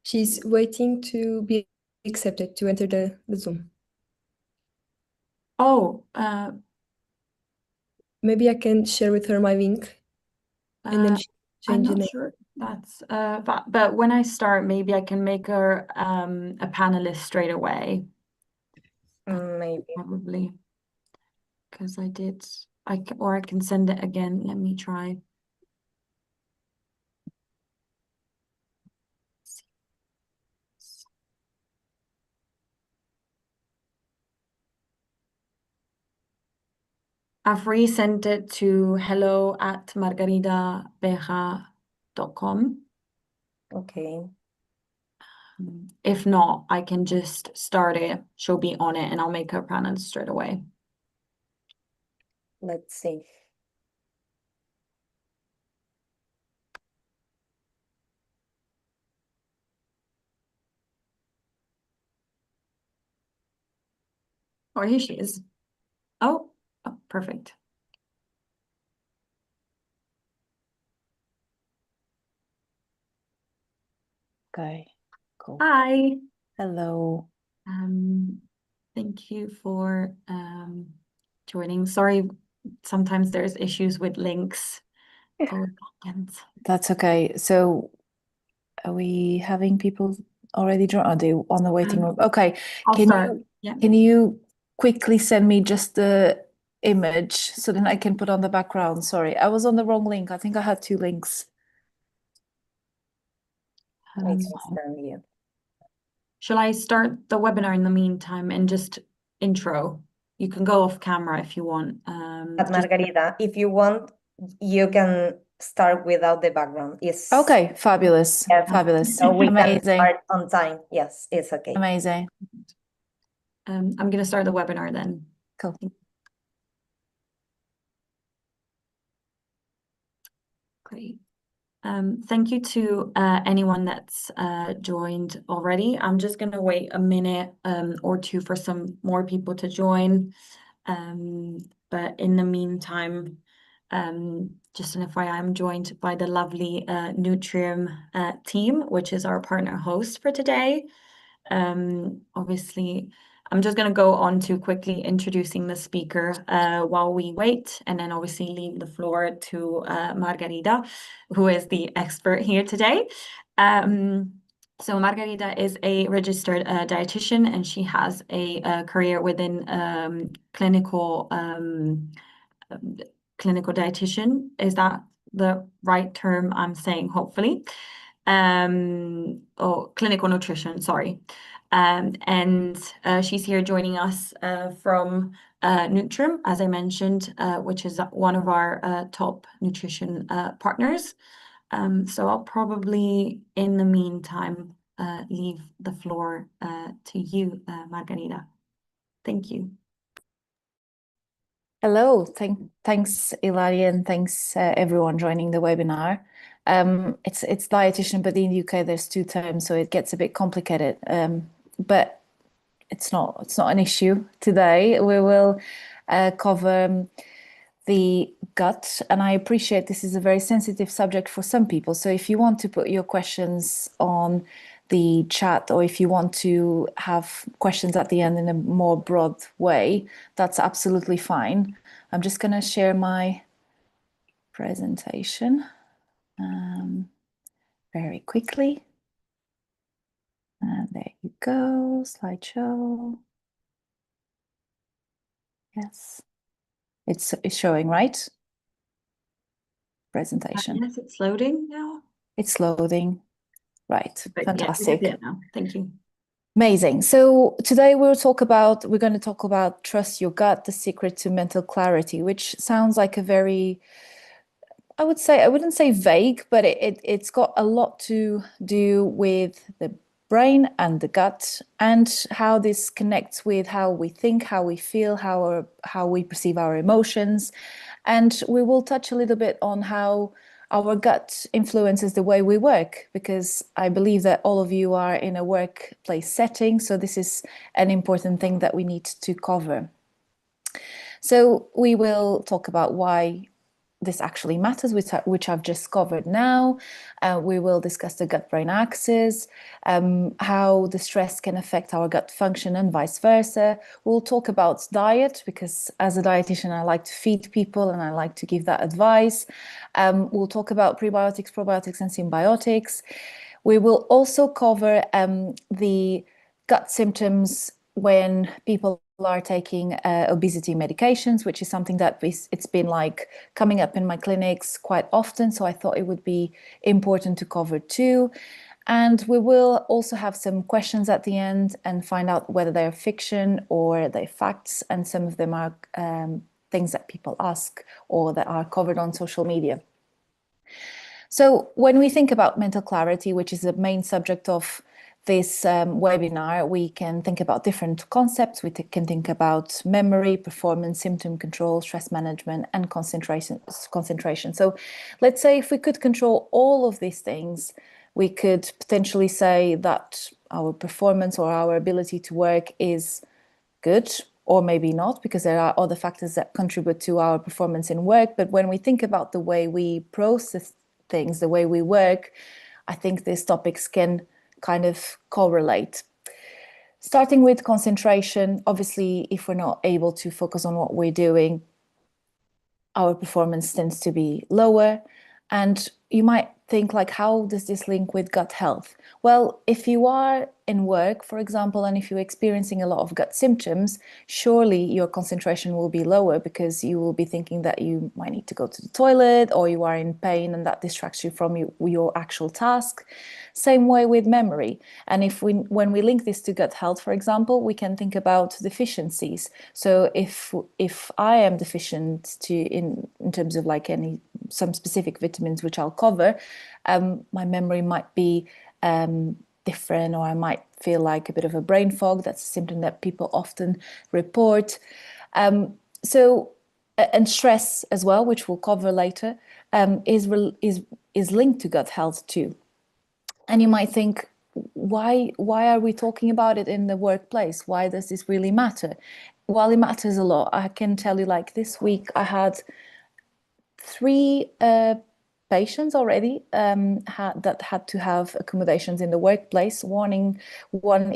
She's waiting to be accepted to enter the Zoom. Oh, Maybe I can share with her my link and then she I'm change the not name. sure. That's but when I start, maybe I can make her a panelist straight away. Maybe. Probably because or I can send it again. Let me try. I've resent it to hello@margaritabeja.com. Okay. If not, I can just start it. She'll be on it and I'll make her panelist straight away. Let's see. Oh, here she is. Oh, perfect. Okay, cool. Hi. Hello. Thank you for joining. Sorry, sometimes there's issues with links. That's okay. So are we having people already join? Are they on the waiting room? Okay. I'll start. Can you quickly send me just the image so then I can put on the background? Sorry, I was on the wrong link. I think I had two links. I can send you. Shall I start the webinar in the meantime and just intro? You can go off camera if you want. But Margarita, if you want, you can start without the background. It's okay, fabulous. Yes. Fabulous. So we Amazing. can start on time. Yes, it's okay. Amazing. I'm going to start the webinar then. Cool. Great. Thank you to anyone that's joined already. I'm just going to wait a minute or two for some more people to join. But in the meantime, just an FYI, I'm joined by the lovely Nutrium team, which is our partner host for today. Obviously, I'm just going to go on to quickly introducing the speaker while we wait, and then obviously leave the floor to Margarita, who is the expert here today. So Margarita is a registered dietitian, and she has a career within clinical dietitian. Is that the right term I'm saying, hopefully? Or clinical nutrition, sorry. And she's here joining us from Nutrium, as I mentioned, which is one of our top nutrition partners. So I'll probably, in the meantime, leave the floor to you, Margarita. Thank you. Hello, thanks Ilaria, and thanks everyone joining the webinar. It's dietitian, but in the UK there's two terms, so it gets a bit complicated. But it's not an issue today. We will cover the gut, and I appreciate this is a very sensitive subject for some people. So if you want to put your questions on the chat, or if you want to have questions at the end in a more broad way, that's absolutely fine. I'm just going to share my presentation very quickly. And there you go, slideshow. Yes, it's showing, right? Presentation. Yes, it's loading now. It's loading. Right, fantastic. Yeah, now. Thank you. Amazing. So today we're going to talk about trust your gut, the secret to mental clarity, which sounds like a very, I wouldn't say vague, but it's got a lot to do with the brain and the gut, and how this connects with how we think, how we feel, how we perceive our emotions. And we will touch a little bit on how our gut influences the way we work, because I believe that all of you are in a workplace setting, so this is an important thing that we need to cover. So we will talk about why this actually matters, which I've just covered now. We will discuss the gut-brain axis, how the stress can affect our gut function and vice versa. We'll talk about diet, because as a dietitian, I like to feed people and I like to give that advice. We'll talk about prebiotics, probiotics, and symbiotics. We will also cover the gut symptoms when people are taking obesity medications, which is something that it's been like coming up in my clinics quite often. So I thought it would be important to cover too. And we will also have some questions at the end and find out whether they're fiction or they're facts. And some of them are things that people ask or that are covered on social media. So when we think about mental clarity, which is the main subject of this webinar, we can think about different concepts. We can think about memory, performance, symptom control, stress management, and concentration. So let's say if we could control all of these things, we could potentially say that our performance or our ability to work is good, or maybe not, because there are other factors that contribute to our performance in work. But when we think about the way we process things, the way we work, I think these topics can kind of correlate. Starting with concentration, obviously, if we're not able to focus on what we're doing, our performance tends to be lower. And you might think, like, how does this link with gut health? Well, if you are in work, for example, and if you're experiencing a lot of gut symptoms, surely your concentration will be lower, because you will be thinking that you might need to go to the toilet, or you are in pain, and that distracts you from your actual task. Same way with memory. And when we link this to gut health, for example, we can think about deficiencies. So if I am deficient in terms of like some specific vitamins, which I'll cover, my memory might be different, or I might feel like a bit of a brain fog. That's a symptom that people often report. And stress as well, which we'll cover later, is linked to gut health too. And you might think, why are we talking about it in the workplace? Why does this really matter? Well, it matters a lot. I can tell you, like this week, I had 3 patients already that had to have accommodations in the workplace. One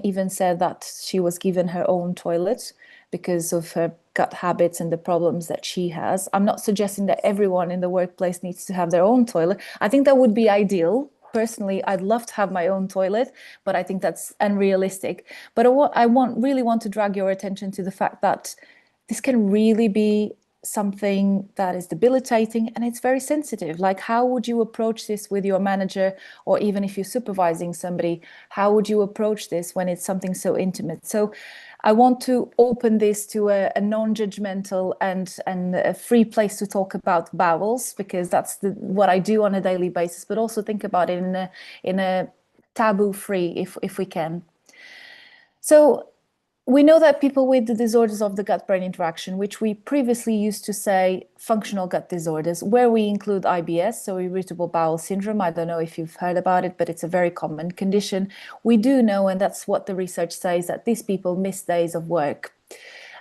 even said that she was given her own toilet because of her gut habits and the problems that she has. I'm not suggesting that everyone in the workplace needs to have their own toilet. I think that would be ideal. Personally, I'd love to have my own toilet, but I think that's unrealistic. But I really want to drag your attention to the fact that this can really be something that is debilitating, and it's very sensitive. Like, how would you approach this with your manager, or even if you're supervising somebody, how would you approach this when it's something so intimate? So I want to open this to a non-judgmental and a free place to talk about bowels, because that's what I do on a daily basis, but also think about it in a taboo-free, if we can. So we know that people with the disorders of the gut-brain interaction, which we previously used to say functional gut disorders, where we include IBS, so irritable bowel syndrome. I don't know if you've heard about it, but it's a very common condition. We do know, and that's what the research says, that these people miss days of work.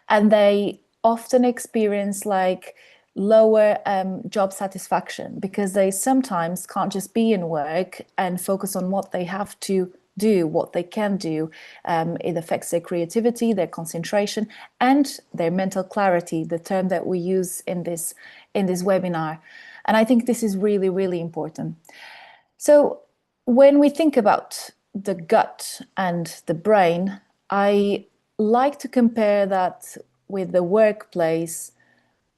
And they often experience like lower job satisfaction, because they sometimes can't just be in work and focus on what they have to do, what they can do. It affects their creativity, their concentration, and their mental clarity, the term that we use in this webinar. And I think this is really, really important. So when we think about the gut and the brain, I like to compare that with the workplace,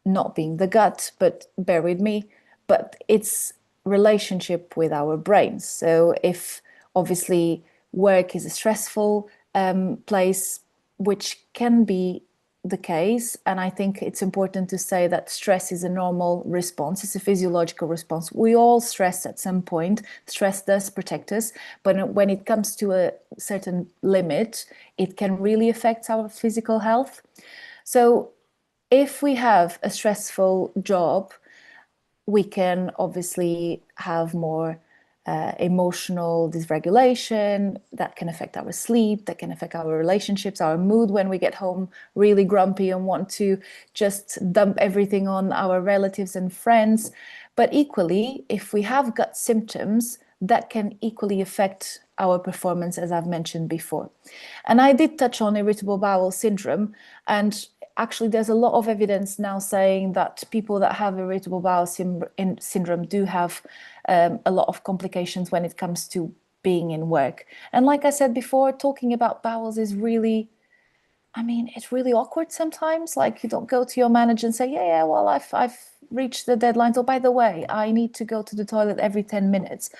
not being the gut, but bear with me, but its relationship with our brains. So if obviously work is a stressful place, which can be the case, and I think it's important to say that stress is a normal response. It's a physiological response. We all stress at some point. Stress does protect us, but when it comes to a certain limit, it can really affect our physical health. So if we have a stressful job, we can obviously have more emotional dysregulation, that can affect our sleep, that can affect our relationships, our mood when we get home really grumpy and want to just dump everything on our relatives and friends. But equally, if we have gut symptoms, that can equally affect our performance, as I've mentioned before. And I did touch on irritable bowel syndrome, and actually there's a lot of evidence now saying that people that have irritable bowel syndrome do have a lot of complications when it comes to being in work. And like I said before, talking about bowels is really, I mean, it's really awkward sometimes. Like, you don't go to your manager and say, yeah, well, I've reached the deadlines. Oh, by the way, I need to go to the toilet every 10 minutes.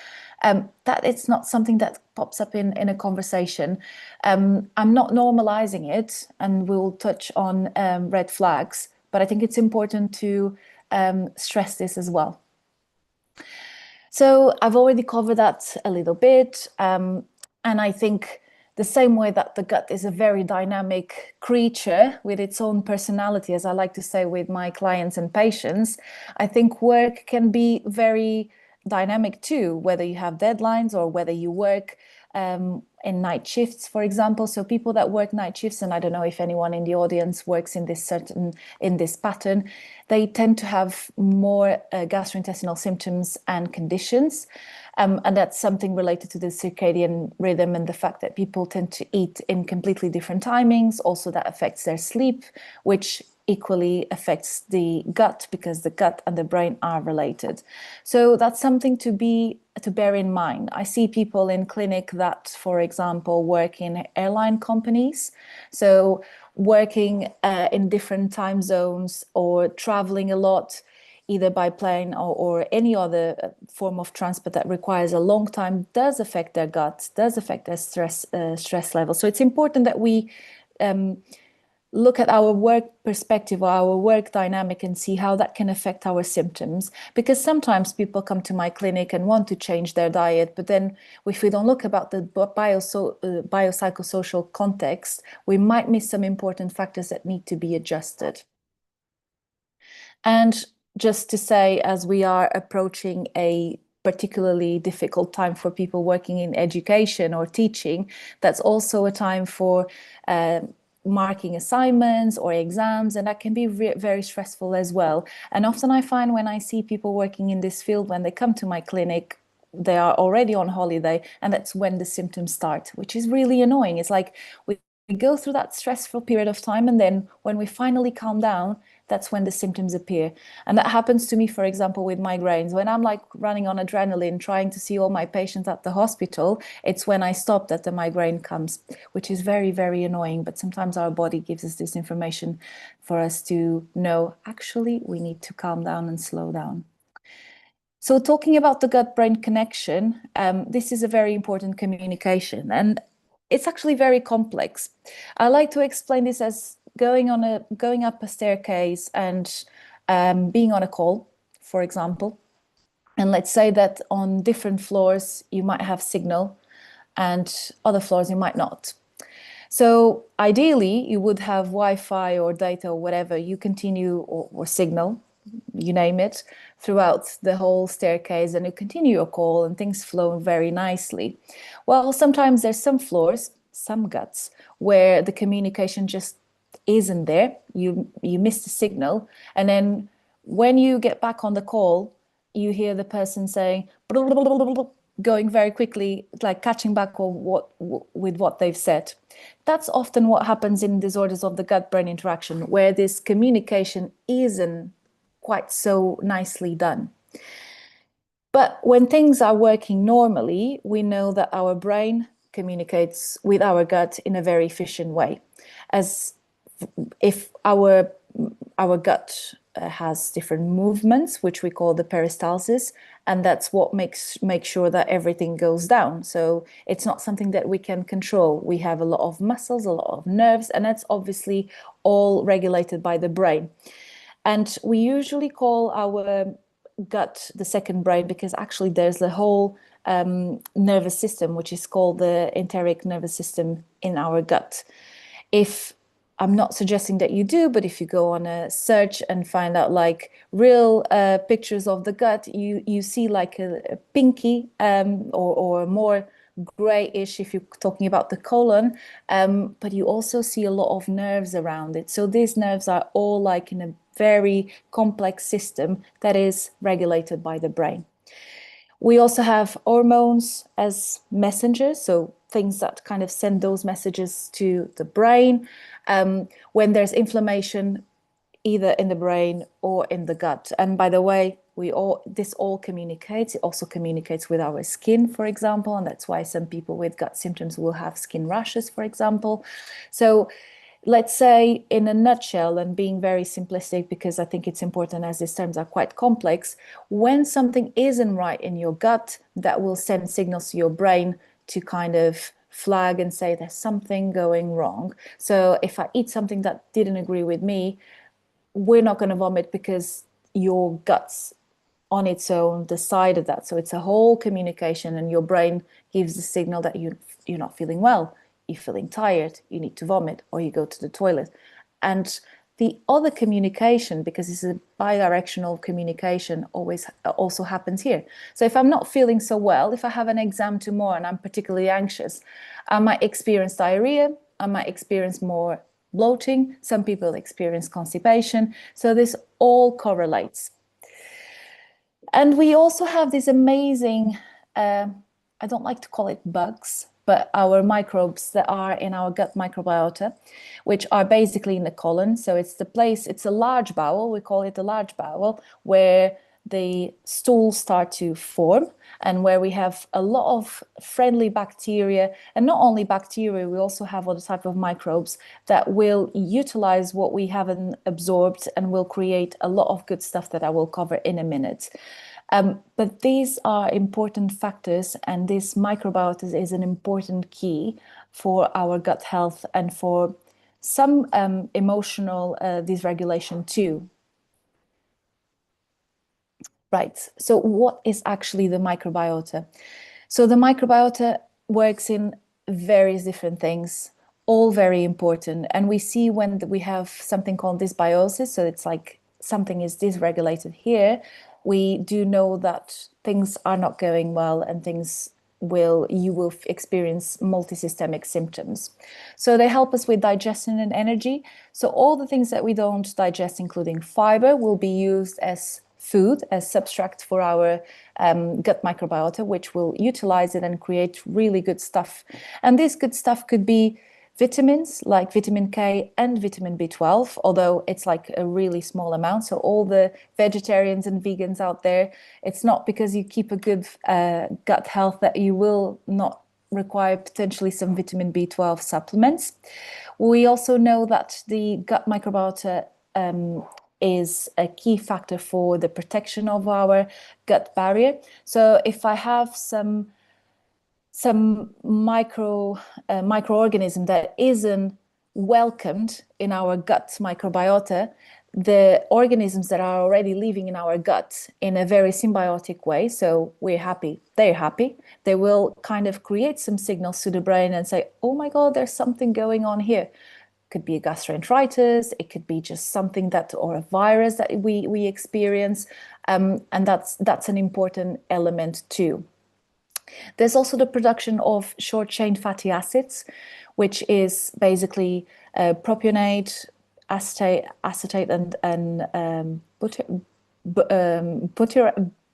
That it's not something that pops up in a conversation. I'm not normalizing it, and we'll touch on red flags, but I think it's important to stress this as well. So I've already covered that a little bit. And I think the same way that the gut is a very dynamic creature with its own personality, as I like to say with my clients and patients, I think work can be very dynamic too, whether you have deadlines or whether you work in night shifts, for example. So people that work night shifts, and I don't know if anyone in the audience works in this pattern, they tend to have more gastrointestinal symptoms and conditions. And that's something related to the circadian rhythm and the fact that people tend to eat in completely different timings. Also, that affects their sleep, which equally affects the gut, because the gut and the brain are related. So that's something to bear in mind. I see people in clinic that, for example, work in airline companies. So working in different time zones or traveling a lot, either by plane or any other form of transport that requires a long time, does affect their gut, does affect their stress level. So it's important that we look at our work perspective or our work dynamic and see how that can affect our symptoms. Because sometimes people come to my clinic and want to change their diet, but then if we don't look about the biopsychosocial context, we might miss some important factors that need to be adjusted. And just to say, as we are approaching a particularly difficult time for people working in education or teaching, that's also a time for marking assignments or exams, and that can be very stressful as well. And often I find when I see people working in this field, when they come to my clinic, they are already on holiday, and that's when the symptoms start, which is really annoying. It's like we go through that stressful period of time, and then when we finally calm down, that's when the symptoms appear. And that happens to me, for example, with migraines. When I'm like running on adrenaline, trying to see all my patients at the hospital, it's when I stop that the migraine comes, which is very, very annoying. But sometimes our body gives us this information for us to know, actually, we need to calm down and slow down. So talking about the gut-brain connection, this is a very important communication, and it's actually very complex. I like to explain this as going up a staircase and being on a call, for example. And let's say that on different floors you might have signal, and other floors you might not. So ideally you would have Wi-Fi or data or whatever, you continue, or signal, you name it, throughout the whole staircase, and you continue your call and things flow very nicely. Well, sometimes there's some floors, some guts, where the communication just isn't there. You miss the signal, and then when you get back on the call, you hear the person saying, going very quickly, like catching back with what they've said. That's often what happens in disorders of the gut-brain interaction, where this communication isn't quite so nicely done. But when things are working normally, we know that our brain communicates with our gut in a very efficient way. As if our gut has different movements, which we call the peristalsis, and that's what makes sure that everything goes down. So it's not something that we can control. We have a lot of muscles, a lot of nerves, and that's obviously all regulated by the brain. And we usually call our gut the second brain, because actually there's the whole nervous system, which is called the enteric nervous system, in our gut. If I'm not suggesting that you do, but if you go on a search and find out like real pictures of the gut, you see like a pinky or more grayish if you're talking about the colon, but you also see a lot of nerves around it. So these nerves are all like in a very complex system that is regulated by the brain. We also have hormones as messengers, so things that kind of send those messages to the brain. When there's inflammation, either in the brain or in the gut. And by the way, this all communicates. It also communicates with our skin, for example, and that's why some people with gut symptoms will have skin rashes, for example. So let's say in a nutshell, and being very simplistic because I think it's important as these terms are quite complex, when something isn't right in your gut, that will send signals to your brain to kind of flag and say there's something going wrong. So if I eat something that didn't agree with me, we're not going to vomit because your gut's on its own decided that. So it's a whole communication, and your brain gives the signal that you're not feeling well, you're feeling tired, you need to vomit, or you go to the toilet. And the other communication, because this is a bidirectional communication, always also happens here. So if I'm not feeling so well, if I have an exam tomorrow and I'm particularly anxious, I might experience diarrhea, I might experience more bloating, some people experience constipation. So this all correlates. And we also have these amazing, I don't like to call it bugs, but our microbes that are in our gut microbiota, which are basically in the colon. So it's the place, it's a large bowel, we call it the large bowel, where the stools start to form and where we have a lot of friendly bacteria. And not only bacteria, we also have other type of microbes that will utilize what we haven't absorbed and will create a lot of good stuff that I will cover in a minute. But these are important factors, and this microbiota is an important key for our gut health and for some emotional dysregulation too. Right, so what is actually the microbiota? So the microbiota works in various different things, all very important. And we see when we have something called dysbiosis, so it's like something is dysregulated here, we do know that things are not going well and you will experience multisystemic symptoms. So they help us with digestion and energy. So all the things that we don't digest, including fiber, will be used as food, as substrate for our gut microbiota, which will utilize it and create really good stuff. And this good stuff could be vitamins like vitamin K and vitamin B12, although it's like a really small amount. So all the vegetarians and vegans out there, it's not because you keep a good gut health that you will not require potentially some vitamin B12 supplements. We also know that the gut microbiota is a key factor for the protection of our gut barrier. So if I have some microorganism that isn't welcomed in our gut microbiota, the organisms that are already living in our gut in a very symbiotic way, so we're happy, they're happy, they will kind of create some signals to the brain and say, oh my God, there's something going on here. Could be a gastroenteritis, it could be just something or a virus that we experience, and that's an important element too. There's also the production of short-chain fatty acids, which is basically propionate, acetate, and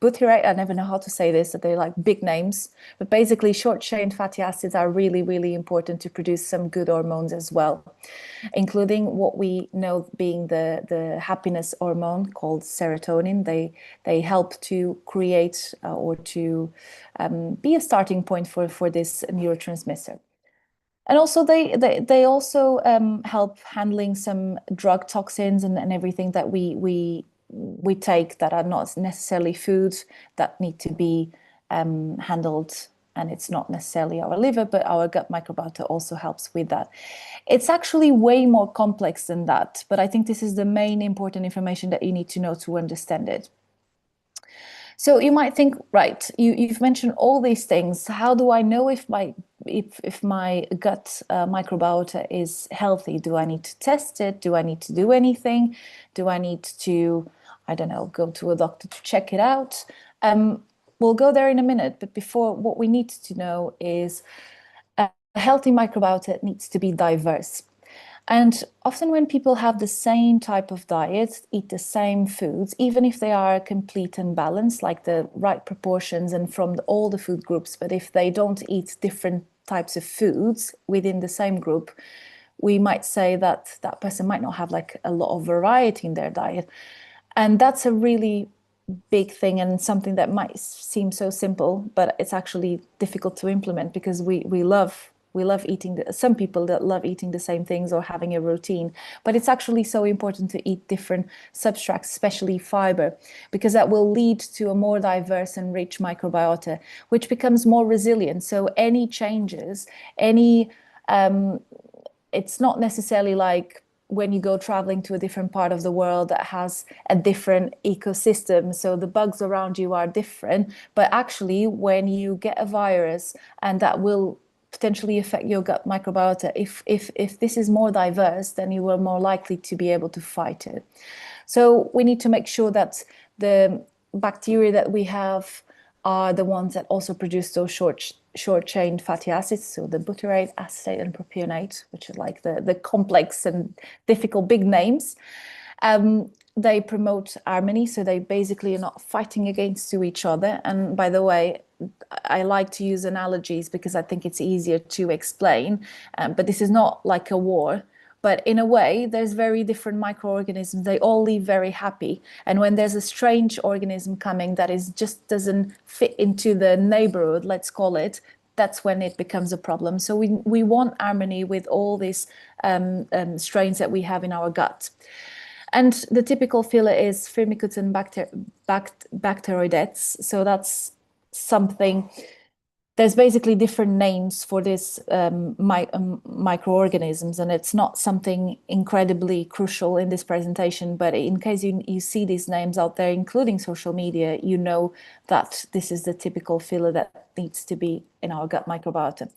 butyrate. I never know how to say this, so they're like big names. But basically, short-chain fatty acids are really, really important to produce some good hormones as well, including what we know being the happiness hormone called serotonin. They help to create or to be a starting point for this neurotransmitter. And also they also help handling some drug toxins and everything that we take that are not necessarily foods that need to be handled. And it's not necessarily our liver, but our gut microbiota also helps with that. It's actually way more complex than that, but I think this is the main important information that you need to know to understand it. So you might think, right, you've mentioned all these things. How do I know if my if my gut microbiota is healthy, do I need to test it? Do I need to do anything? Do I need to, I don't know, go to a doctor to check it out? We'll go there in a minute, but before, what we need to know is a healthy microbiota needs to be diverse. And often when people have the same type of diet, eat the same foods, even if they are complete and balanced, like the right proportions and from all the food groups, but if they don't eat different types of foods within the same group, we might say that that person might not have like a lot of variety in their diet. And that's a really big thing and something that might seem so simple, but it's actually difficult to implement because we love eating some people that love eating the same things or having a routine, but it's actually so important to eat different substrates, especially fiber, because that will lead to a more diverse and rich microbiota, which becomes more resilient. So any changes, it's not necessarily like when you go traveling to a different part of the world that has a different ecosystem, so the bugs around you are different, but actually when you get a virus and that will potentially affect your gut microbiota, if this is more diverse, then you are more likely to be able to fight it. So we need to make sure that the bacteria that we have are the ones that also produce those short-chain fatty acids, so the butyrate, acetate, and propionate, which is like the complex and difficult big names. They promote harmony, so they basically are not fighting against each other. And by the way, I like to use analogies because I think it's easier to explain, but this is not like a war. But in a way, there's very different microorganisms. They all live very happy. And when there's a strange organism coming that just doesn't fit into the neighborhood, let's call it, that's when it becomes a problem. So we want harmony with all these strains that we have in our gut. And the typical phyla is Firmicutes Bacteroidetes. So that's something. There's basically different names for this microorganisms, and it's not something incredibly crucial in this presentation, but in case you see these names out there, including social media, you know that this is the typical phyla that needs to be in our gut microbiota.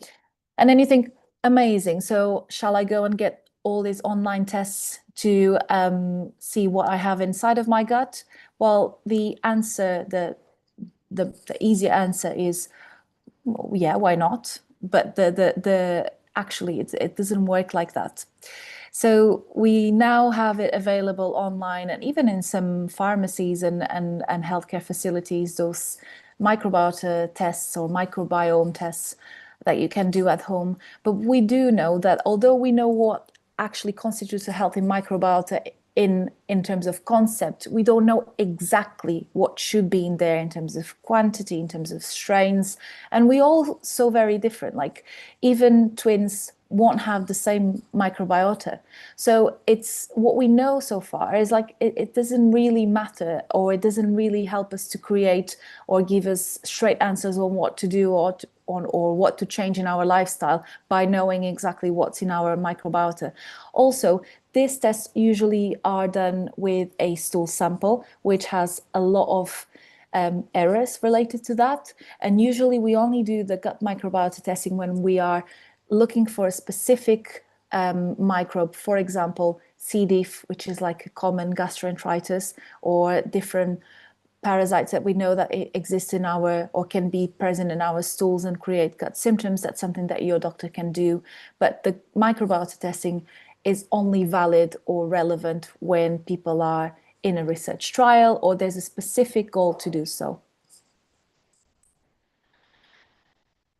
And then you think, amazing, so shall I go and get all these online tests to see what I have inside of my gut? Well, the answer, the easier answer is, yeah, why not? But actually it doesn't work like that. So we now have it available online and even in some pharmacies and healthcare facilities, those microbiota tests or microbiome tests that you can do at home. But we do know that although we know what actually constitutes a healthy microbiota in terms of concept, we don't know exactly what should be in there in terms of quantity, in terms of strains, and we all so very different. Like even twins won't have the same microbiota. So it's what we know so far is like it doesn't really matter, or it doesn't really help us to create or give us straight answers on what to do or what to change in our lifestyle by knowing exactly what's in our microbiota. Also, these tests usually are done with a stool sample, which has a lot of errors related to that. And usually we only do the gut microbiota testing when we are looking for a specific microbe, for example, C. diff, which is like a common gastroenteritis, or different parasites that we know that exist in our or can be present in our stools and create gut symptoms. That's something that your doctor can do. But the microbiota testing is only valid or relevant when people are in a research trial or there's a specific goal to do so.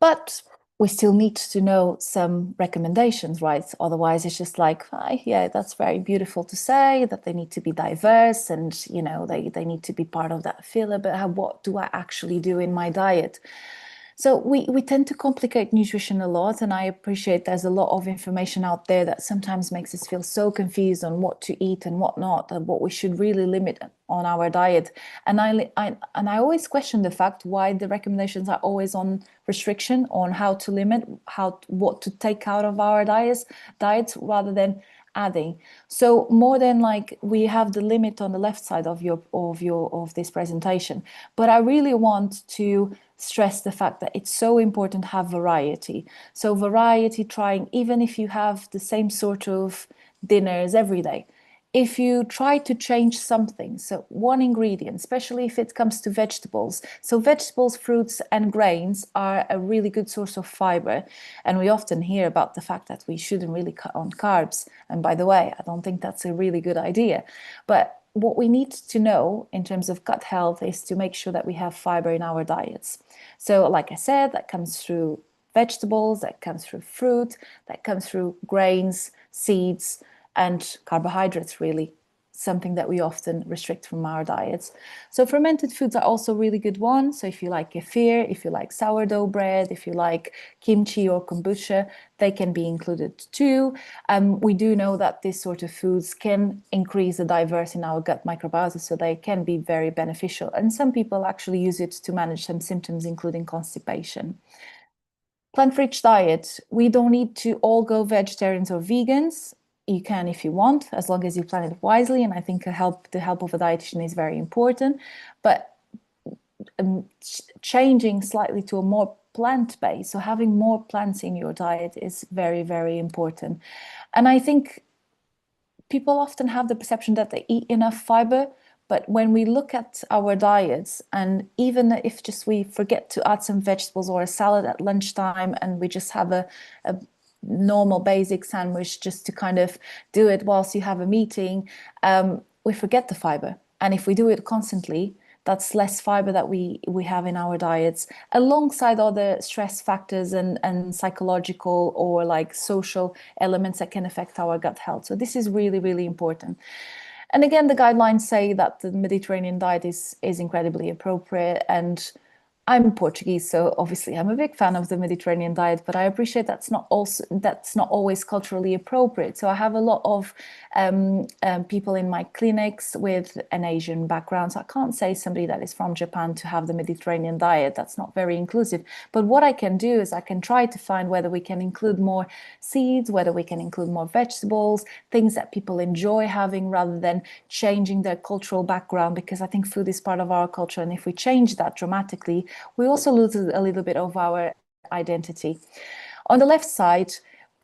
But we still need to know some recommendations, right? Otherwise, it's just like, yeah, that's very beautiful to say that they need to be diverse and, you know, they need to be part of that phyla, but what do I actually do in my diet? So we tend to complicate nutrition a lot, and I appreciate there's a lot of information out there that sometimes makes us feel so confused on what to eat and what not, and what we should really limit on our diet. And I always question the fact why the recommendations are always on restriction on how to limit, what to take out of our diets rather than adding. So more than like we have the limit on the left side of this presentation, but I really want to stress the fact that it's so important to have variety. So variety, trying, even if you have the same sort of dinners every day, if you try to change something, so one ingredient, especially if it comes to vegetables. So vegetables, fruits, and grains are a really good source of fiber. And we often hear about the fact that we shouldn't really cut on carbs. And by the way, I don't think that's a really good idea. But what we need to know in terms of gut health is to make sure that we have fiber in our diets. So like I said, that comes through vegetables, that comes through fruit, that comes through grains, seeds, and carbohydrates, really, something that we often restrict from our diets. So fermented foods are also really good ones. So if you like kefir, if you like sourdough bread, if you like kimchi or kombucha, they can be included too. We do know that these sort of foods can increase the diversity in our gut microbiota, so they can be very beneficial. And some people actually use it to manage some symptoms, including constipation. Plant-rich diet. We don't need to all go vegetarians or vegans. You can if you want, as long as you plan it wisely. And I think the help of a dietitian is very important. But changing slightly to a more plant-based, so having more plants in your diet is very, very important. And I think people often have the perception that they eat enough fiber, but when we look at our diets, and even if just we forget to add some vegetables or a salad at lunchtime, and we just have a normal basic sandwich just to kind of do it whilst you have a meeting, we forget the fiber. And if we do it constantly, that's less fiber that we have in our diets, alongside other stress factors and psychological or like social elements that can affect our gut health. So this is really, really important. And again, the guidelines say that the Mediterranean diet is incredibly appropriate. And I'm Portuguese, so obviously I'm a big fan of the Mediterranean diet, but I appreciate that's not always culturally appropriate. So I have a lot of people in my clinics with an Asian background. So I can't say somebody that is from Japan to have the Mediterranean diet. That's not very inclusive. But what I can do is I can try to find whether we can include more seeds, whether we can include more vegetables, things that people enjoy having, rather than changing their cultural background, because I think food is part of our culture. And if we change that dramatically, we also lose a little bit of our identity. On the left side,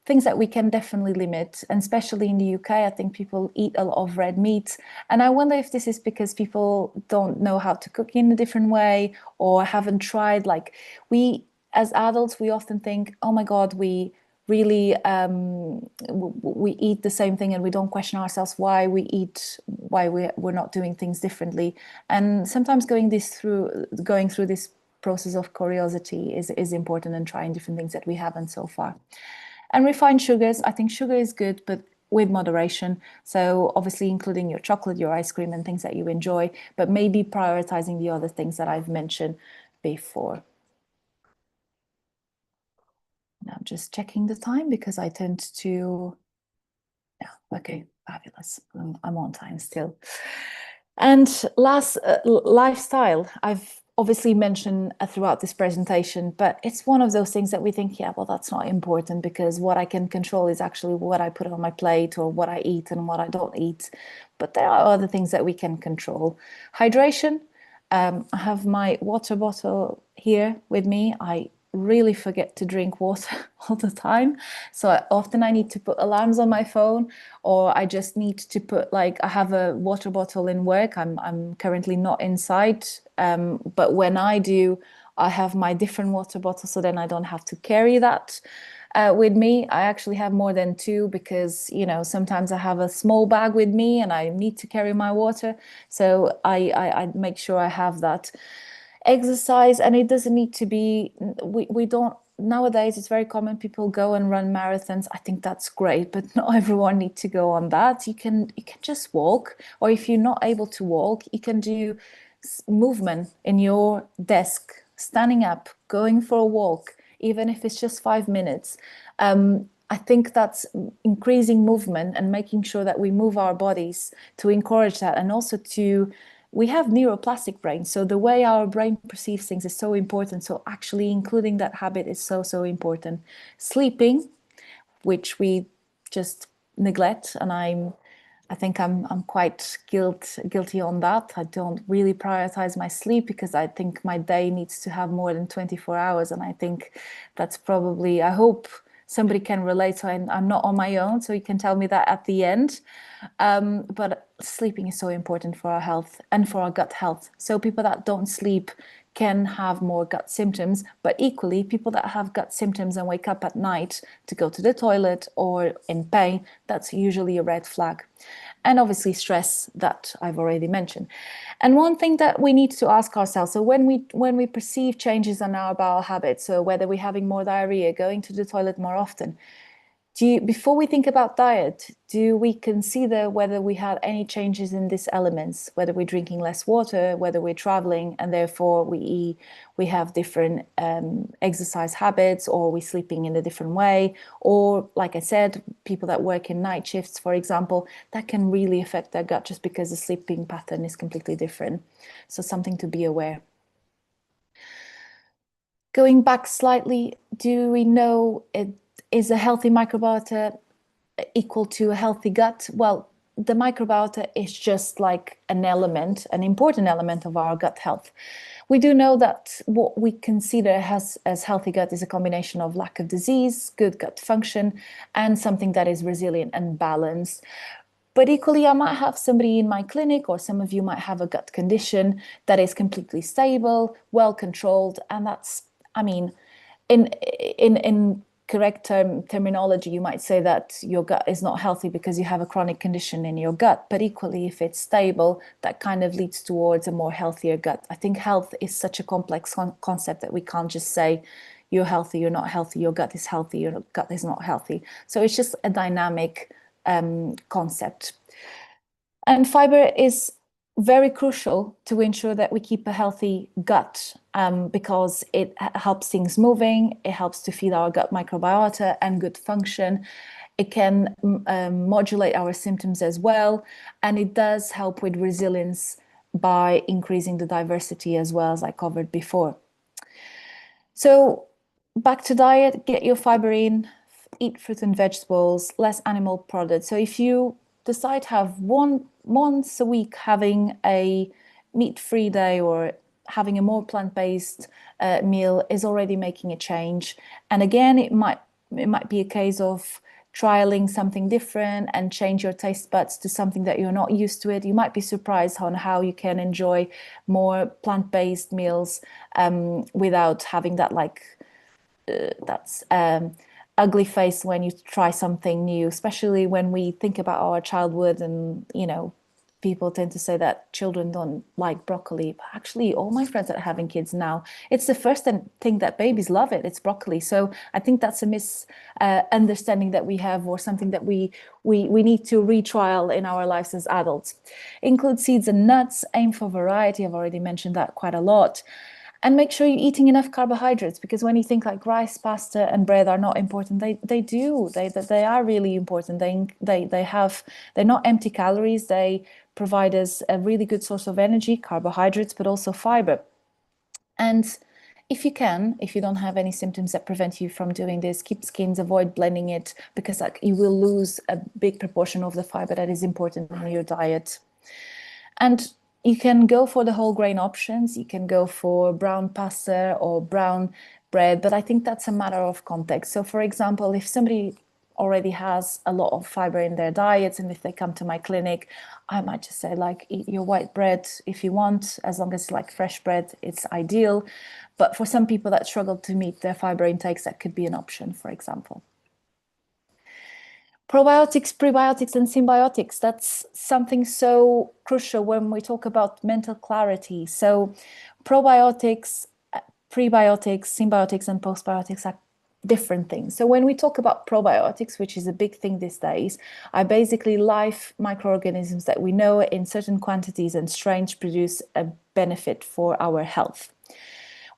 things that we can definitely limit, and especially in the UK, I think people eat a lot of red meat. And I wonder if this is because people don't know how to cook in a different way, or haven't tried. Like, we, as adults, we often think, oh my God, we really we eat the same thing, and we don't question ourselves why we're not doing things differently. And sometimes going through this process of curiosity is important, and trying different things that we haven't so far. And refined sugars, I think sugar is good, but with moderation. So obviously including your chocolate, your ice cream, and things that you enjoy, but maybe prioritizing the other things that I've mentioned before. Now I'm just checking the time because I tend to, yeah, okay, fabulous. I'm on time still. And last, lifestyle, I've obviously mentioned throughout this presentation, but it's one of those things that we think, yeah, well, that's not important, because what I can control is actually what I put on my plate, or what I eat and what I don't eat. But there are other things that we can control. Hydration. I have my water bottle here with me. I really forget to drink water all the time. So often I need to put alarms on my phone, or I just need to put, like, I have a water bottle in work. I'm currently not inside, but when I do, I have my different water bottle, so then I don't have to carry that with me. I actually have more than two, because, you know, sometimes I have a small bag with me and I need to carry my water. So I make sure I have that. Exercise, and it doesn't need to be, we don't, nowadays it's very common people go and run marathons. I think that's great, but not everyone needs to go on that. You can just walk, or if you're not able to walk, you can do movement in your desk, standing up, going for a walk, even if it's just 5 minutes. I think that's increasing movement and making sure that we move our bodies to encourage that, and also we have neuroplastic brain, so the way our brain perceives things is so important. So actually including that habit is so important. Sleeping, which we just neglect, and I think I'm quite guilty on that. I don't really prioritize my sleep because I think my day needs to have more than 24 hours. And I think that's probably, I hope somebody can relate. So I'm not on my own. So you can tell me that at the end. But sleeping is so important for our health and for our gut health. So people that don't sleep can have more gut symptoms, but equally people that have gut symptoms and wake up at night to go to the toilet or in pain, that's usually a red flag. And obviously stress that I've already mentioned. And one thing that we need to ask ourselves, so when we perceive changes in our bowel habits, so whether we're having more diarrhea, going to the toilet more often, before we think about diet, do we consider whether we had any changes in these elements, whether we're drinking less water, whether we're traveling, and therefore we have different exercise habits, or we're sleeping in a different way, or like I said, people that work in night shifts, for example, that can really affect their gut just because the sleeping pattern is completely different. So something to be aware. Going back slightly, do we know is a healthy microbiota equal to a healthy gut? Well, the microbiota is just like an element, an important element of our gut health. We do know that what we consider as healthy gut is a combination of lack of disease, good gut function, and something that is resilient and balanced. But equally, I might have somebody in my clinic, or some of you might have a gut condition that is completely stable, well controlled, and that's, I mean, in correct terminology, you might say that your gut is not healthy because you have a chronic condition in your gut. But equally, if it's stable, that kind of leads towards a more healthier gut. I think health is such a complex concept that we can't just say you're healthy, you're not healthy, your gut is healthy, your gut is not healthy. So it's just a dynamic concept. And fiber is very crucial to ensure that we keep a healthy gut because it helps things moving, it helps to feed our gut microbiota and good function. It can modulate our symptoms as well, and it does help with resilience by increasing the diversity as well, as I covered before. So back to diet, get your fiber in, eat fruit and vegetables, less animal products. So if you decide to have once a week having a meat-free day or having a more plant-based meal is already making a change. And again, it might be a case of trialing something different and change your taste buds to something that you're not used to it. You might be surprised on how you can enjoy more plant-based meals without having that ugly face when you try something new, especially when we think about our childhood. And people tend to say that children don't like broccoli, but actually all my friends that are having kids now, it's the first thing that babies love, it's broccoli. So I think that's a misunderstanding that we have, or something that we need to retrial in our lives as adults. Include seeds and nuts, aim for variety, I've already mentioned that quite a lot. And make sure you're eating enough carbohydrates, because when you think like rice, pasta, and bread are not important, they are really important. They're not empty calories. They provide us a really good source of energy, carbohydrates, but also fiber. And if you don't have any symptoms that prevent you from doing this, keep skins, avoid blending it, because you will lose a big proportion of the fiber that is important in your diet. And you can go for the whole grain options. You can go for brown pasta or brown bread, but I think that's a matter of context. So for example, if somebody already has a lot of fiber in their diets, and if they come to my clinic, I might just say, like, eat your white bread if you want, as long as like fresh bread, it's ideal. But for some people that struggle to meet their fiber intakes, that could be an option, for example. Probiotics, prebiotics, and symbiotics, that's something so crucial when we talk about mental clarity. So probiotics, prebiotics, symbiotics, and postbiotics are different things. So when we talk about probiotics, which is a big thing these days, are basically live microorganisms that we know in certain quantities and strains produce a benefit for our health.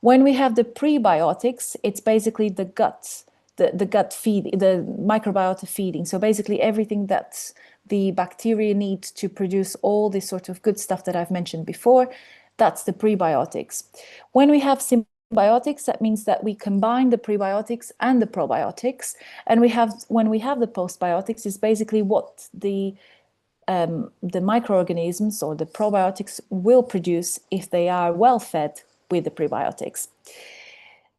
When we have the prebiotics, it's basically the gut, the gut feed, the microbiota feeding. So basically everything that the bacteria need to produce all this sort of good stuff that I've mentioned before, that's the prebiotics. When we have symbiotics, that means that we combine the prebiotics and the probiotics. And when we have the postbiotics, is basically what the the microorganisms or the probiotics will produce if they are well fed with the prebiotics.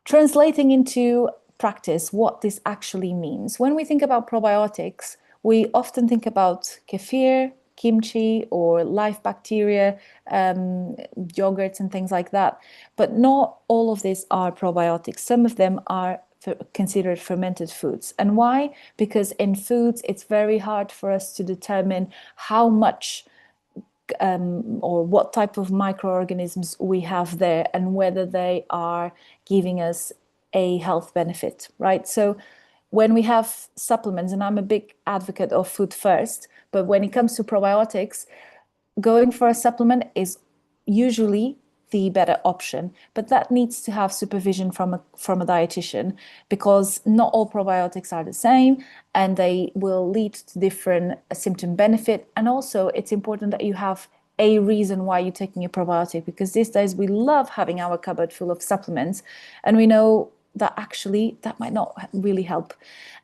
Translating into practice what this actually means. When we think about probiotics, we often think about kefir, kimchi, or live bacteria, yogurts and things like that. But not all of these are probiotics. Some of them are considered fermented foods. And why? Because in foods, it's very hard for us to determine how much or what type of microorganisms we have there and whether they are giving us a health benefit, right? So when we have supplements, and I'm a big advocate of food first, but when it comes to probiotics, going for a supplement is usually the better option, but that needs to have supervision from a dietitian, because not all probiotics are the same and they will lead to different symptom benefit. And also it's important that you have a reason why you're taking a probiotic, because these days we love having our cupboard full of supplements and we know that actually that might not really help.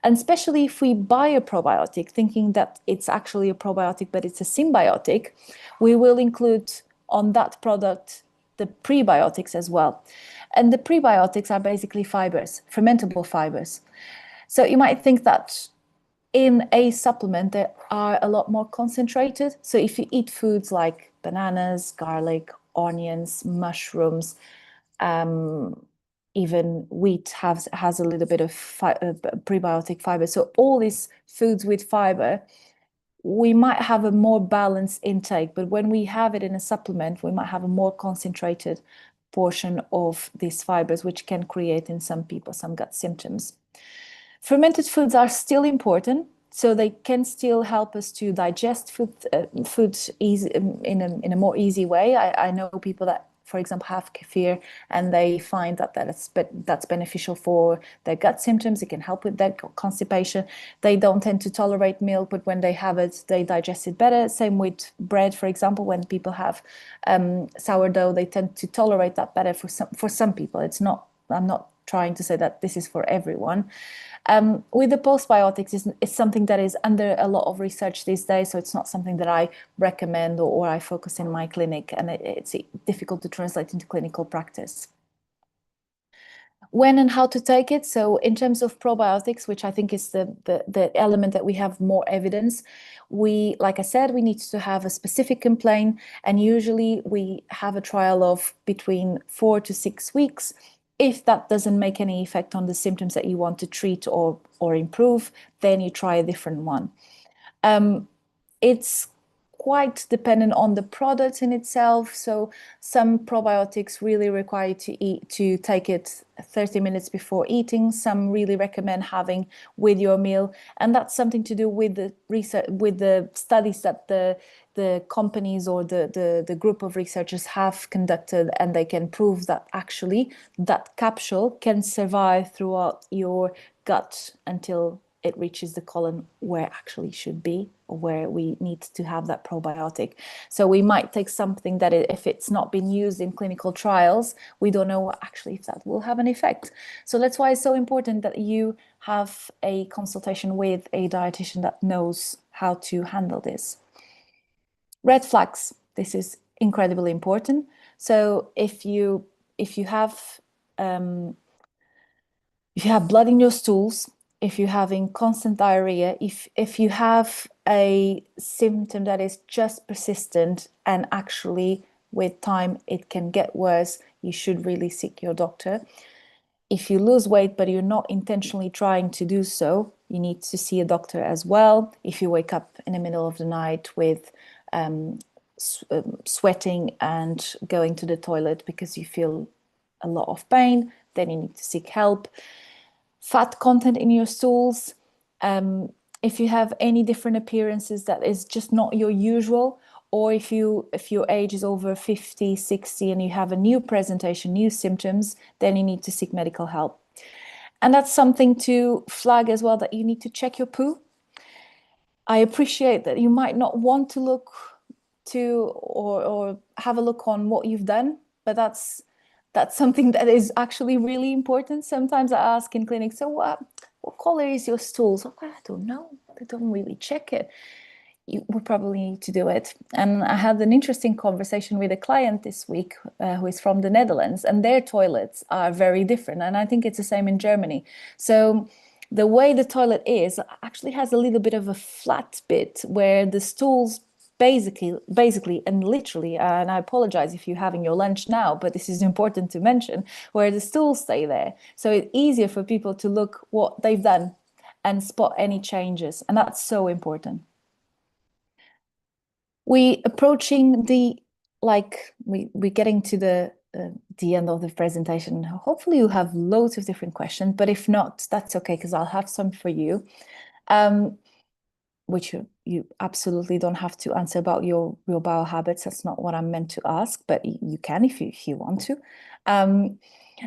And especially if we buy a probiotic thinking that it's actually a probiotic but it's a symbiotic, we will include on that product the prebiotics as well. And the prebiotics are basically fibers, fermentable fibers. So you might think that in a supplement they are a lot more concentrated. So if you eat foods like bananas, garlic, onions, mushrooms, even wheat has a little bit of prebiotic fiber. So all these foods with fiber, we might have a more balanced intake, but when we have it in a supplement, we might have a more concentrated portion of these fibers, which can create in some people some gut symptoms. Fermented foods are still important, so they can still help us to digest food easy, in a more easy way. I know people that, for example, have kefir and they find that that's beneficial for their gut symptoms. It can help with their constipation. They don't tend to tolerate milk, but when they have it, they digest it better. Same with bread, for example. When people have sourdough, they tend to tolerate that better for some people. It's not, I'm not trying to say that this is for everyone. With the postbiotics, it's something that is under a lot of research these days, so it's not something that I recommend or I focus in my clinic, and it's difficult to translate into clinical practice. When and how to take it. So in terms of probiotics, which I think is the element that we have more evidence, like I said, we need to have a specific complaint, and usually we have a trial of between 4 to 6 weeks. If that doesn't make any effect on the symptoms that you want to treat or improve, then you try a different one. It's quite dependent on the product in itself. So some probiotics really require you to take it 30 minutes before eating. Some really recommend having with your meal, and that's something to do with the research, with the studies that the companies or the group of researchers have conducted, and they can prove that actually that capsule can survive throughout your gut until it reaches the colon where it actually should be, or where we need to have that probiotic. So we might take something that if it's not been used in clinical trials, we don't know actually if that will have an effect. So that's why it's so important that you have a consultation with a dietitian that knows how to handle this. Red flags, this is incredibly important. So if you have blood in your stools, if you're having constant diarrhea, if you have a symptom that is just persistent and actually with time it can get worse, you should really seek your doctor. If you lose weight but you're not intentionally trying to do so, you need to see a doctor as well. If you wake up in the middle of the night with sweating and going to the toilet because you feel a lot of pain, then you need to seek help. Fat content in your stools, if you have any different appearances that is just not your usual, or if your age is over 50, 60 and you have a new presentation, new symptoms, then you need to seek medical help. And that's something to flag as well, that you need to check your poo. I appreciate that you might not want to look to or have a look on what you've done, but that's something that is actually really important. Sometimes I ask in clinics, so what color is your stools? Oh, I don't know. They don't really check it. you would probably need to do it. And I had an interesting conversation with a client this week who is from the Netherlands, and their toilets are very different. And I think it's the same in Germany. So the way the toilet is actually has a little bit of a flat bit where the stools basically and literally, and I apologize if you're having your lunch now, but this is important to mention, where the stools stay there. So it's easier for people to look what they've done and spot any changes. And that's so important. We're getting to the end of the presentation. Hopefully you have loads of different questions, but if not, that's okay, because I'll have some for you, which you absolutely don't have to answer about your bowel habits. That's not what I'm meant to ask, but you can if you want to.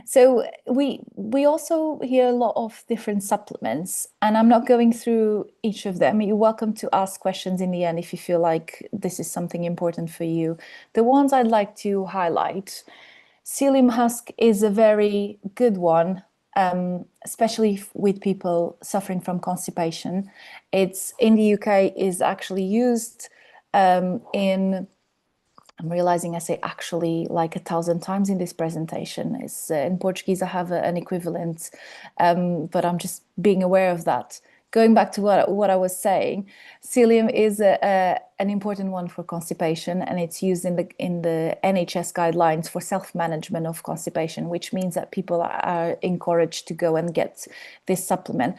So we also hear a lot of different supplements, and I'm not going through each of them. You're welcome to ask questions in the end if you feel like this is something important for you. The ones I'd like to highlight, psyllium husk is a very good one, especially with people suffering from constipation. It's in the UK is actually used in, I'm realizing I say actually like 1,000 times in this presentation. It's in Portuguese, I have an equivalent, but I'm just being aware of that. Going back to what I was saying, psyllium is an important one for constipation, and it's used in the NHS guidelines for self-management of constipation, which means that people are encouraged to go and get this supplement.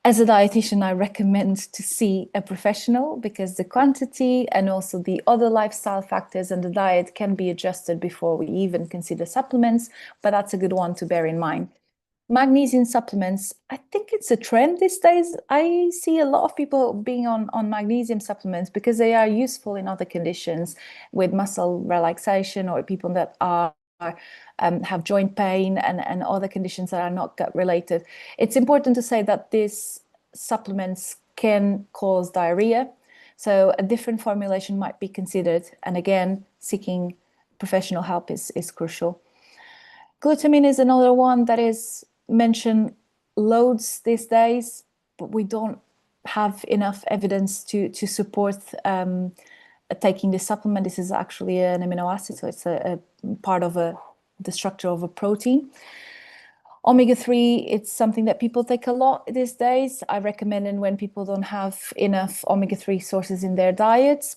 As a dietitian, I recommend to see a professional because the quantity and also the other lifestyle factors and the diet can be adjusted before we even consider supplements, but that's a good one to bear in mind. Magnesium supplements, I think it's a trend these days. I see a lot of people being on magnesium supplements because they are useful in other conditions with muscle relaxation, or people that have joint pain and other conditions that are not gut related. It's important to say that these supplements can cause diarrhea, so a different formulation might be considered. And again, seeking professional help is crucial. Glutamine is another one that is mentioned loads these days, but we don't have enough evidence to support taking this supplement. This is actually an amino acid, so it's a part of the structure of a protein. Omega-3, it's something that people take a lot these days. I recommend it when people don't have enough omega-3 sources in their diets.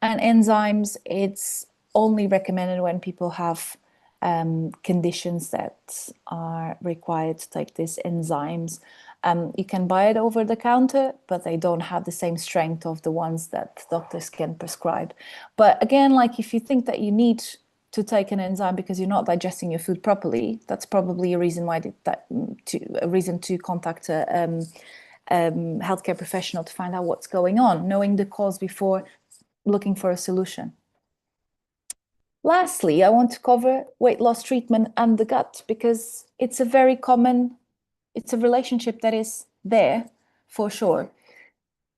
And enzymes, it's only recommended when people have conditions that are required to take these enzymes. You can buy it over the counter, but they don't have the same strength of the ones that doctors can prescribe. But again, like if you think that you need to take an enzyme because you're not digesting your food properly, that's probably a reason to contact a healthcare professional to find out what's going on, knowing the cause before looking for a solution. Lastly, I want to cover weight loss treatment and the gut, because it's a very common, it's a relationship that is there for sure.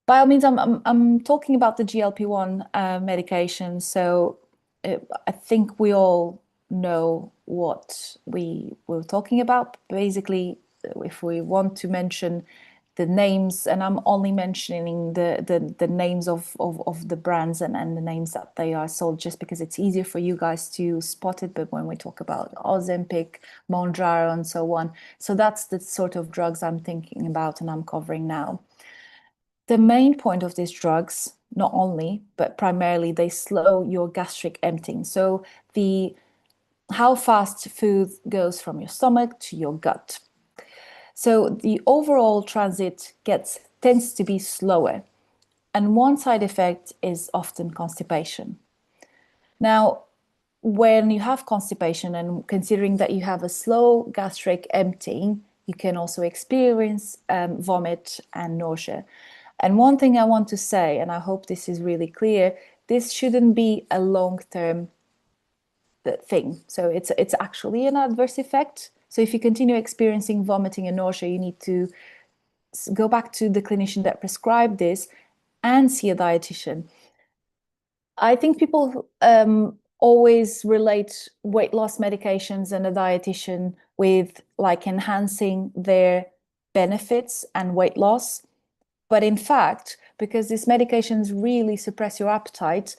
By all means, I'm talking about the GLP-1 medication. So I think we all know what we were talking about. Basically, if we want to mention the names, and I'm only mentioning the names of the brands and the names that they are sold, just because it's easier for you guys to spot it. But when we talk about Ozempic, Mounjaro, and so on, so that's the sort of drugs I'm thinking about and I'm covering now. The main point of these drugs, not only, but primarily, they slow your gastric emptying. So how fast food goes from your stomach to your gut. So the overall transit tends to be slower. And one side effect is often constipation. Now, when you have constipation, and considering that you have a slow gastric emptying, you can also experience vomit and nausea. And one thing I want to say, and I hope this is really clear, this shouldn't be a long-term thing. So it's actually an adverse effect. So if you continue experiencing vomiting and nausea, you need to go back to the clinician that prescribed this and see a dietitian. I think people always relate weight loss medications and a dietitian with like enhancing their benefits and weight loss. But in fact, because these medications really suppress your appetite,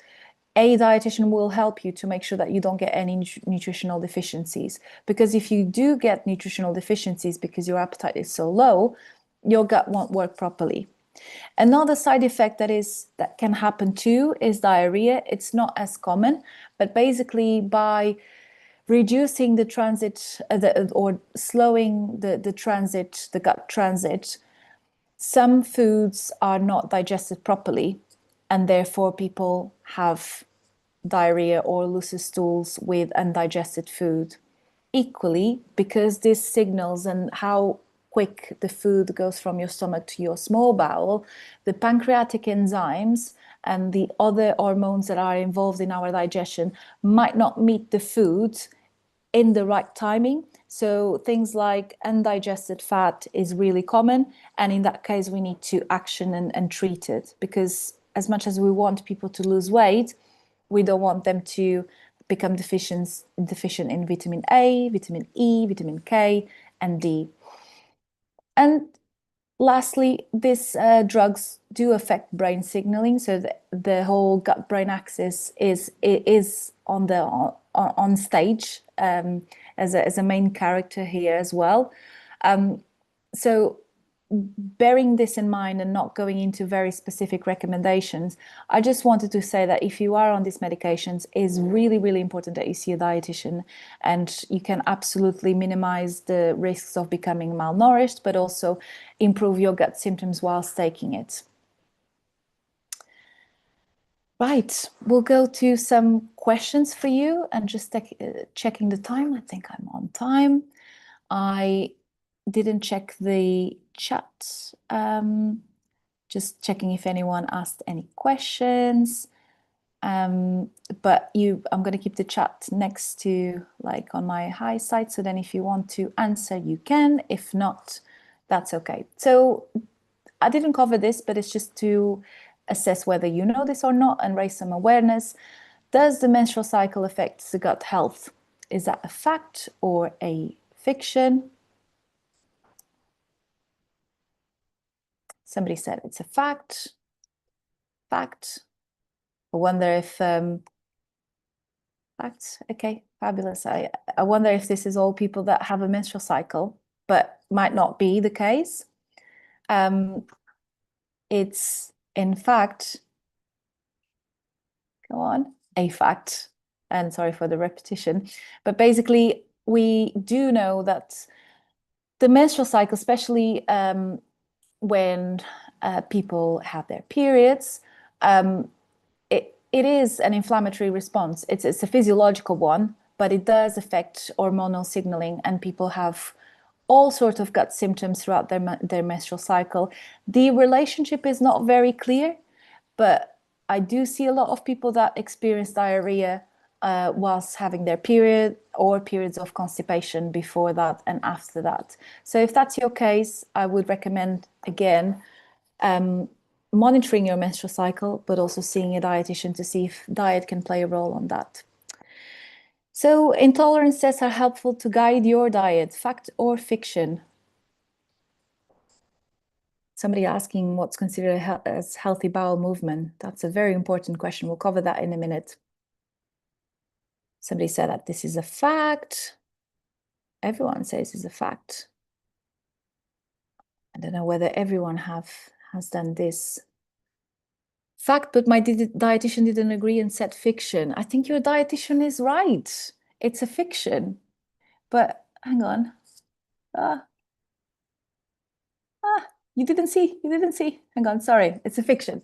a dietitian will help you to make sure that you don't get any nutritional deficiencies. Because if you do get nutritional deficiencies because your appetite is so low, your gut won't work properly. Another side effect that can happen too is diarrhea. It's not as common, but basically by reducing the transit or slowing the transit, the gut transit, some foods are not digested properly, and therefore people have diarrhea or loose stools with undigested food. Equally, because this signals and how quick the food goes from your stomach to your small bowel, the pancreatic enzymes and the other hormones that are involved in our digestion might not meet the food in the right timing. So things like undigested fat is really common. And in that case, we need to action and treat it, because as much as we want people to lose weight, we don't want them to become deficient in vitamin A, vitamin E, vitamin K, and D. And lastly, these drugs do affect brain signaling. So the whole gut-brain axis is on stage as a main character here as well. So bearing this in mind and not going into very specific recommendations, I just wanted to say that if you are on these medications, it's really, really important that you see a dietitian, and you can absolutely minimize the risks of becoming malnourished, but also improve your gut symptoms whilst taking it. Right, we'll go to some questions for you, and just checking the time. I think I'm on time. I didn't check the chat. Just checking if anyone asked any questions. But I'm going to keep the chat next to, like, on my high side, so then if you want to answer, you can. If not, that's okay. So I didn't cover this, but it's just to assess whether you know this or not and raise some awareness. Does the menstrual cycle affect the gut health? Is that a fact or a fiction? Somebody said it's a fact. Fact. I wonder if facts. Okay, fabulous. I wonder if this is all people that have a menstrual cycle, but might not be the case. It's in fact, go on, a fact. And sorry for the repetition, but basically we do know that the menstrual cycle, especially when people have their periods, it is an inflammatory response. It's a physiological one, but it does affect hormonal signaling, and people have all sorts of gut symptoms throughout their menstrual cycle. The relationship is not very clear, but I do see a lot of people that experience diarrhea whilst having their period, or periods of constipation before that and after that. So if that's your case, I would recommend, again, monitoring your menstrual cycle, but also seeing a dietitian to see if diet can play a role on that. So intolerance tests are helpful to guide your diet, fact or fiction? Somebody asking what's considered as healthy bowel movement. That's a very important question. We'll cover that in a minute. Somebody said that this is a fact. Everyone says it's a fact. I don't know whether everyone has done this. Fact, but my dietitian didn't agree and said fiction. I think your dietitian is right. It's a fiction. But hang on. You didn't see. Hang on, sorry, it's a fiction.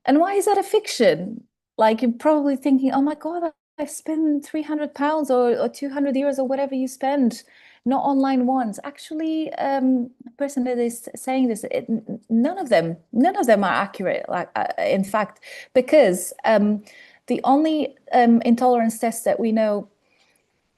And why is that a fiction? Like, you're probably thinking, oh my God, I've spent £300 or 200 euros or whatever you spend, not online once. Actually, the person that is saying this, none of them are accurate, in fact, because the only intolerance tests that we know.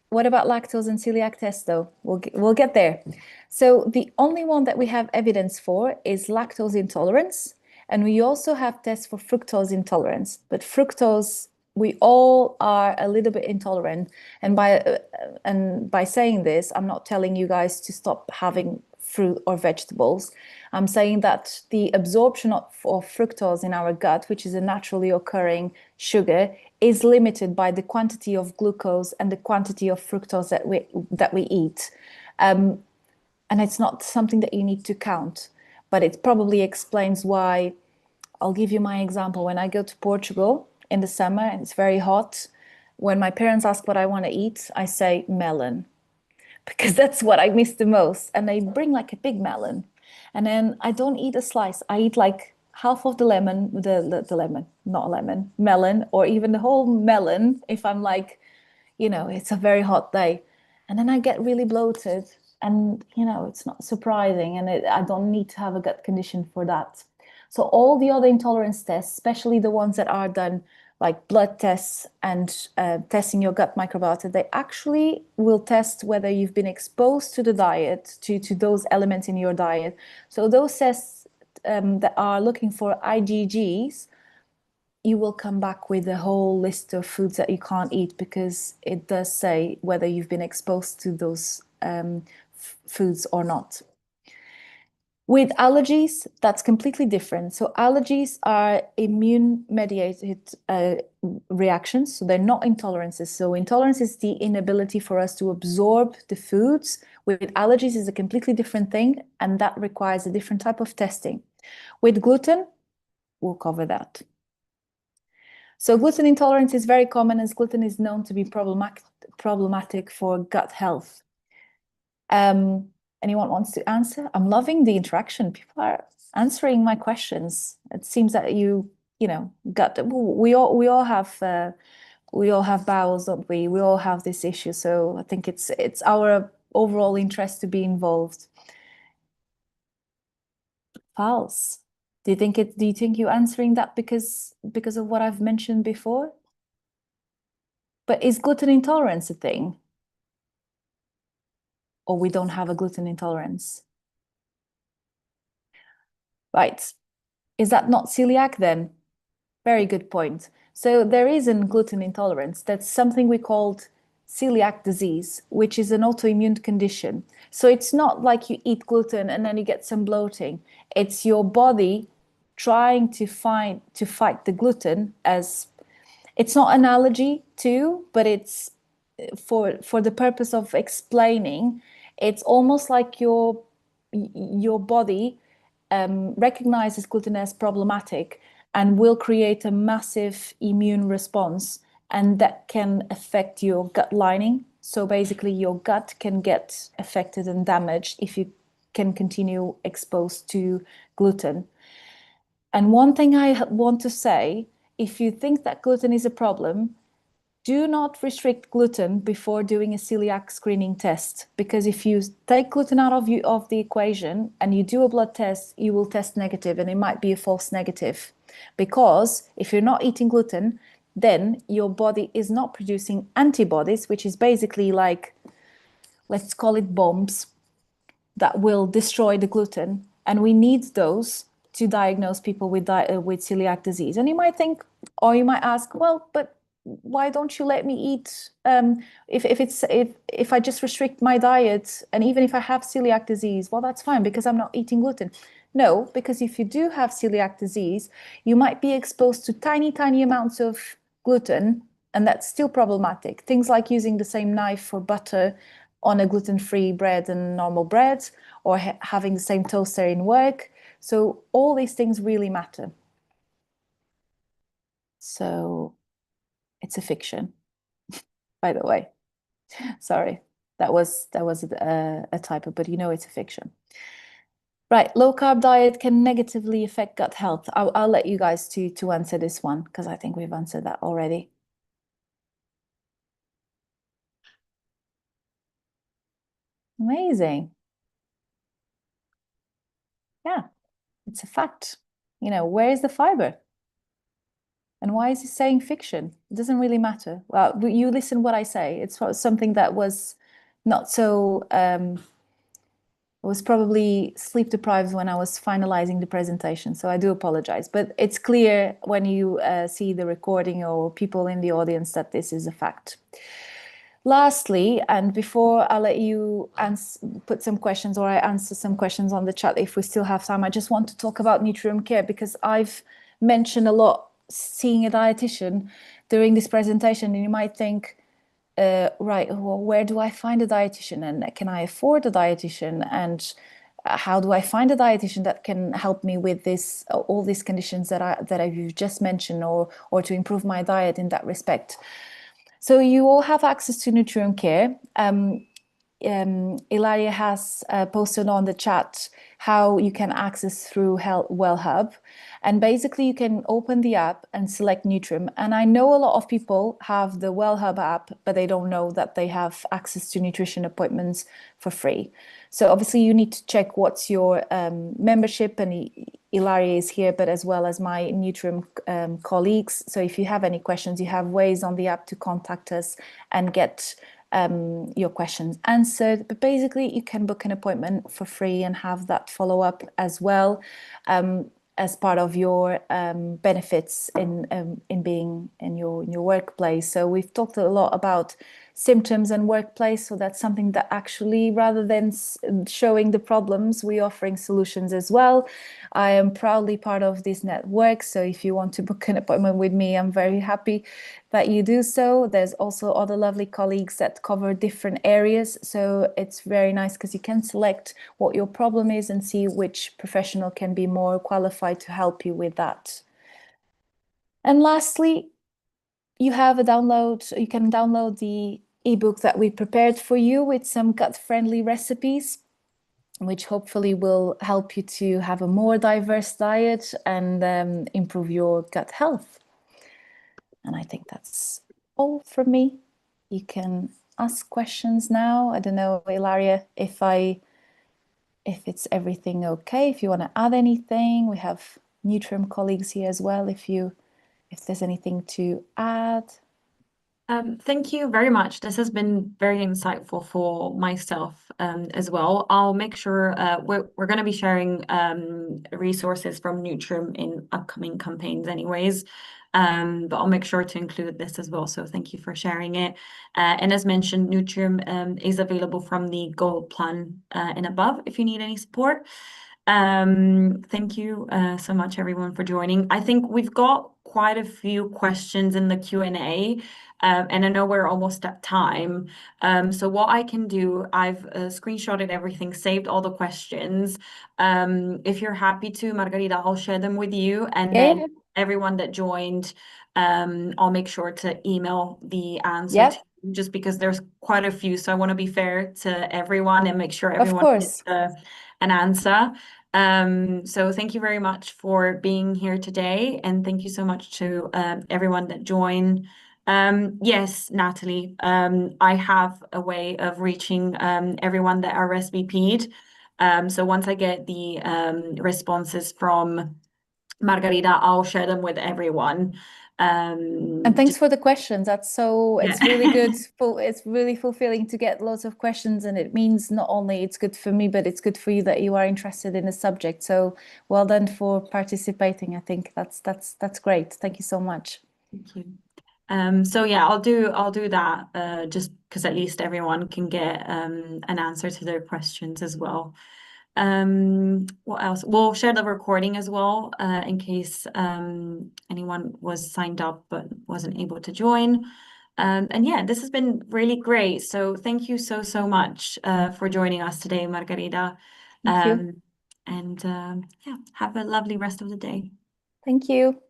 What about lactose and celiac tests, though? We'll get there. So the only one that we have evidence for is lactose intolerance, and we also have tests for fructose intolerance. But fructose, we all are a little bit intolerant. And by saying this, I'm not telling you guys to stop having fruit or vegetables. I'm saying that the absorption of fructose in our gut, which is a naturally occurring sugar, is limited by the quantity of glucose and the quantity of fructose that we eat. And it's not something that you need to count, but it probably explains why. I'll give you my example. When I go to Portugal in the summer and it's very hot, when my parents ask what I want to eat, I say melon, because that's what I miss the most. And they bring like a big melon. And then I don't eat a slice. I eat like half of the lemon, the lemon, not lemon, melon, or even the whole melon if I'm like, it's a very hot day. And then I get really bloated. And, it's not surprising. And I don't need to have a gut condition for that. So all the other intolerance tests, especially the ones that are done like blood tests and testing your gut microbiota, they actually will test whether you've been exposed to the diet, to those elements in your diet. So those tests that are looking for IgGs, you will come back with a whole list of foods that you can't eat, because it does say whether you've been exposed to those foods or not. With allergies, that's completely different. So allergies are immune-mediated reactions, so they're not intolerances. So intolerance is the inability for us to absorb the foods. With allergies is a completely different thing, and that requires a different type of testing. With gluten, we'll cover that. So gluten intolerance is very common, as gluten is known to be problematic for gut health. Anyone wants to answer? I'm loving the interaction. People are answering my questions. It seems that gut. We all have bowels, don't we? We all have this issue. So I think it's our overall interest to be involved. False. Do you think you're answering that because of what I've mentioned before? But is gluten intolerance a thing? Or we don't have a gluten intolerance? Right. Is that not celiac then? Very good point. So there is a gluten intolerance. That's something we called celiac disease, which is an autoimmune condition. So it's not like you eat gluten and then you get some bloating. It's your body trying to fight the gluten. As it's not an allergy to, but it's for the purpose of explaining. It's almost like your body recognizes gluten as problematic and will create a massive immune response, and that can affect your gut lining. So basically your gut can get affected and damaged if you can continue exposed to gluten. And one thing I want to say, if you think that gluten is a problem, do not restrict gluten before doing a celiac screening test, because if you take gluten out of the equation and you do a blood test, you will test negative, and it might be a false negative. Because if you're not eating gluten, then your body is not producing antibodies, which is basically like, let's call it bombs, that will destroy the gluten. And we need those to diagnose people with celiac disease. And you might think, or you might ask, well, but why don't you let me eat if I just restrict my diet, and even if I have celiac disease, well, that's fine because I'm not eating gluten. No, because if you do have celiac disease, you might be exposed to tiny amounts of gluten, and that's still problematic. Things like using the same knife for butter on a gluten-free bread and normal bread, or having the same toaster in work. So all these things really matter. So it's a fiction, by the way. Sorry, that was a typo, but it's a fiction. Right, low carb diet can negatively affect gut health. I'll let you guys to answer this one, because I think we've answered that already. Amazing. Yeah, it's a fact. Where is the fiber? And why is he saying fiction? It doesn't really matter. Well, you listen what I say. It's something that was not so, was probably sleep deprived when I was finalizing the presentation. So I do apologize. But it's clear when you see the recording or people in the audience that this is a fact. Lastly, and before I let you put some questions or I answer some questions on the chat, if we still have time, I just want to talk about Nutrium Care because I've mentioned a lot seeing a dietitian during this presentation, and you might think, right, well, where do I find a dietitian, and can I afford a dietitian, and how do I find a dietitian that can help me with this, all these conditions that I've just mentioned, or to improve my diet in that respect? So you all have access to Nutrium Care. Ilaria has posted on the chat how you can access through WellHub. And basically you can open the app and select Nutrium. And I know a lot of people have the WellHub app, but they don't know that they have access to nutrition appointments for free. So obviously you need to check what's your membership, and Ilaria is here, but as well as my Nutrium colleagues. So if you have any questions, you have ways on the app to contact us and get your questions answered. But basically you can book an appointment for free and have that follow-up as well, as part of your benefits in being in your workplace. So we've talked a lot about symptoms and workplace, so that's something that actually, rather than showing the problems, we're offering solutions as well. I am proudly part of this network, so if you want to book an appointment with me, I'm very happy that you do so. There's also other lovely colleagues that cover different areas, so it's very nice because you can select what your problem is and see which professional can be more qualified to help you with that. And lastly, you have a download, you can download the ebook that we prepared for you with some gut-friendly recipes, which hopefully will help you to have a more diverse diet and improve your gut health. And I think that's all from me. You can ask questions now. I don't know, Ilaria, if it's everything okay, if you want to add anything. We have Nutrium colleagues here as well, if there's anything to add. Thank you very much. This has been very insightful for myself as well. I'll make sure we're going to be sharing resources from Nutrium in upcoming campaigns anyways, but I'll make sure to include this as well. So thank you for sharing it. And as mentioned, Nutrium is available from the Gold plan and above if you need any support. Thank you so much everyone for joining. I think we've got quite a few questions in the Q&A. And I know we're almost at time. So what I can do, I've screenshotted everything, saved all the questions. If you're happy to, Margarita, I'll share them with you. And then everyone that joined, I'll make sure to email the answer to you, just because there's quite a few. So I want to be fair to everyone and make sure everyone gets an answer. So thank you very much for being here today. And thank you so much to everyone that joined. Yes, Natalie, I have a way of reaching everyone that RSVP'd. So once I get the responses from Margarita, I'll share them with everyone. And thanks for the questions. It's really good. It's really fulfilling to get lots of questions, and it means not only it's good for me, but it's good for you that you are interested in the subject. So well done for participating. I think that's great. Thank you so much. Thank you. So yeah, I'll do that just because at least everyone can get an answer to their questions as well. What else? We'll share the recording as well in case anyone was signed up but wasn't able to join. And yeah, this has been really great. So thank you so much for joining us today, Margarita. Thank you. And yeah, have a lovely rest of the day. Thank you.